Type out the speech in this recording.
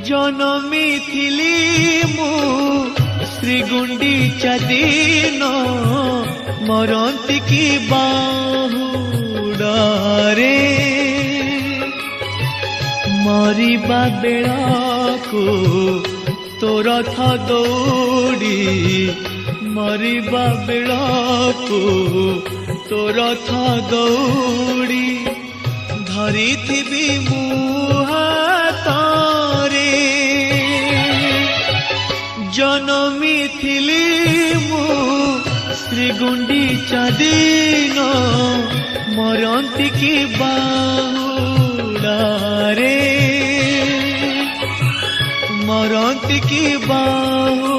जनमी थिली मु श्रीगुंडीचा दिन मरंती की बाहुडारे मरिबा बेळाको तो रथ दौड़ी मरिबा बेळाको तो रथ दौड़ी धरी थिबी मु हातरे जनमी थिली मु श्रीगुंडीचा दिन मरंती की बाहुडारे मरंती की बाहु